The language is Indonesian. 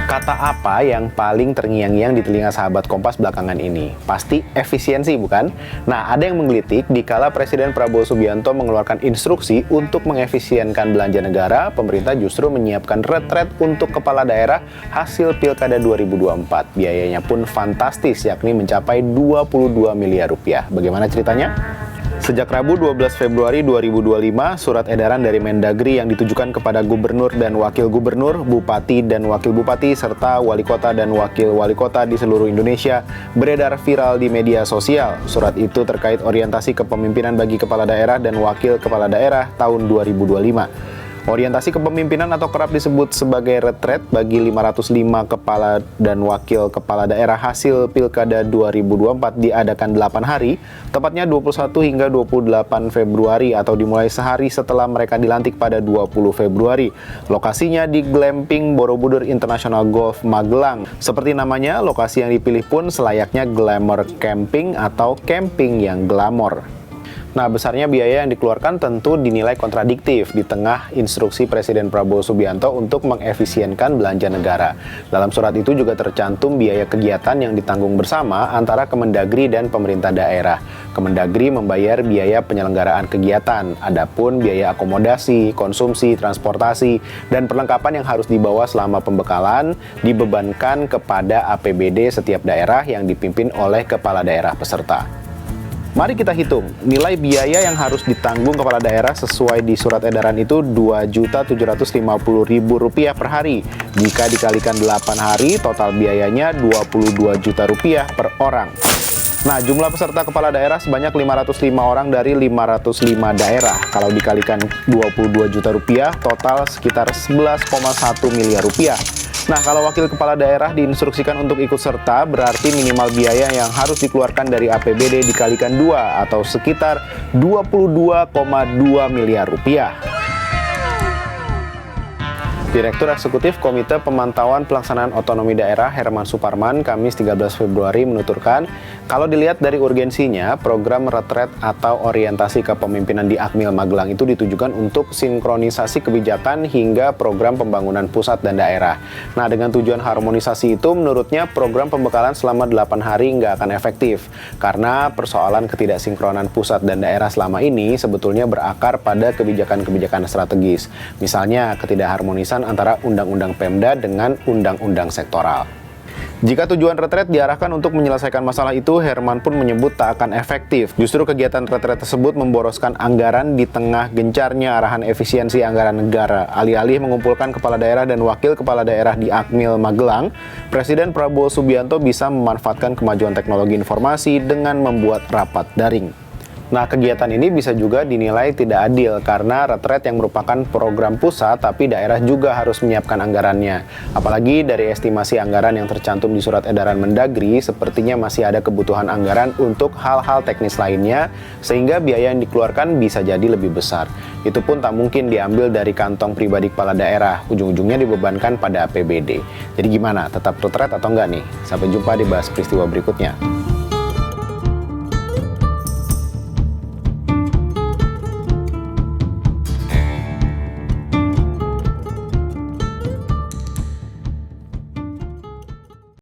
Kata apa yang paling terngiang-ngiang di telinga sahabat Kompas belakangan ini? Pasti efisiensi, bukan? Nah, ada yang menggelitik dikala Presiden Prabowo Subianto mengeluarkan instruksi untuk mengefisienkan belanja negara, pemerintah justru menyiapkan retret untuk kepala daerah hasil Pilkada 2024. Biayanya pun fantastis, yakni mencapai 22 miliar rupiah. Bagaimana ceritanya? Sejak Rabu 12 Februari 2025, surat edaran dari Mendagri yang ditujukan kepada gubernur dan wakil gubernur, bupati dan wakil bupati, serta wali kota dan wakil wali kota di seluruh Indonesia beredar viral di media sosial. Surat itu terkait orientasi kepemimpinan bagi kepala daerah dan wakil kepala daerah tahun 2025. Orientasi kepemimpinan atau kerap disebut sebagai retret bagi 505 kepala dan wakil kepala daerah hasil Pilkada 2024 diadakan 8 hari, tepatnya 21 hingga 28 Februari atau dimulai sehari setelah mereka dilantik pada 20 Februari. Lokasinya di Glamping Borobudur International Golf Magelang. Seperti namanya, lokasi yang dipilih pun selayaknya glamour camping atau camping yang glamor. Nah, besarnya biaya yang dikeluarkan tentu dinilai kontradiktif di tengah instruksi Presiden Prabowo Subianto untuk mengefisienkan belanja negara. Dalam surat itu juga tercantum biaya kegiatan yang ditanggung bersama antara Kemendagri dan pemerintah daerah. Kemendagri membayar biaya penyelenggaraan kegiatan, adapun biaya akomodasi, konsumsi, transportasi, dan perlengkapan yang harus dibawa selama pembekalan dibebankan kepada APBD setiap daerah yang dipimpin oleh kepala daerah peserta. Mari kita hitung, nilai biaya yang harus ditanggung kepala daerah sesuai di surat edaran itu Rp2.750.000 per hari. Jika dikalikan 8 hari, total biayanya Rp22 juta per orang. Nah, jumlah peserta kepala daerah sebanyak 505 orang dari 505 daerah. Kalau dikalikan Rp22 juta, total sekitar Rp11,1 miliar. Nah, kalau wakil kepala daerah diinstruksikan untuk ikut serta, berarti minimal biaya yang harus dikeluarkan dari APBD dikalikan 2 atau sekitar Rp22,2 miliar. Direktur Eksekutif Komite Pemantauan Pelaksanaan Otonomi Daerah Herman Suparman Kamis 13 Februari menuturkan, kalau dilihat dari urgensinya, program retret atau orientasi kepemimpinan di Akmil Magelang itu ditujukan untuk sinkronisasi kebijakan hingga program pembangunan pusat dan daerah. Nah, dengan tujuan harmonisasi itu, menurutnya program pembekalan selama 8 hari nggak akan efektif, karena persoalan ketidaksinkronan pusat dan daerah selama ini sebetulnya berakar pada kebijakan-kebijakan strategis. Misalnya, ketidakharmonisan antara Undang-Undang Pemda dengan Undang-Undang Sektoral. Jika tujuan retret diarahkan untuk menyelesaikan masalah itu, Herman pun menyebut tak akan efektif. Justru kegiatan retret tersebut memboroskan anggaran di tengah gencarnya arahan efisiensi anggaran negara. Alih-alih mengumpulkan kepala daerah dan wakil kepala daerah di Akmil Magelang, Presiden Prabowo Subianto bisa memanfaatkan kemajuan teknologi informasi dengan membuat rapat daring. Nah, kegiatan ini bisa juga dinilai tidak adil karena retret yang merupakan program pusat tapi daerah juga harus menyiapkan anggarannya. Apalagi dari estimasi anggaran yang tercantum di surat edaran Mendagri, sepertinya masih ada kebutuhan anggaran untuk hal-hal teknis lainnya sehingga biaya yang dikeluarkan bisa jadi lebih besar. Itu pun tak mungkin diambil dari kantong pribadi kepala daerah, ujung-ujungnya dibebankan pada APBD. Jadi gimana, tetap retret atau enggak nih? Sampai jumpa di Bahas Peristiwa berikutnya.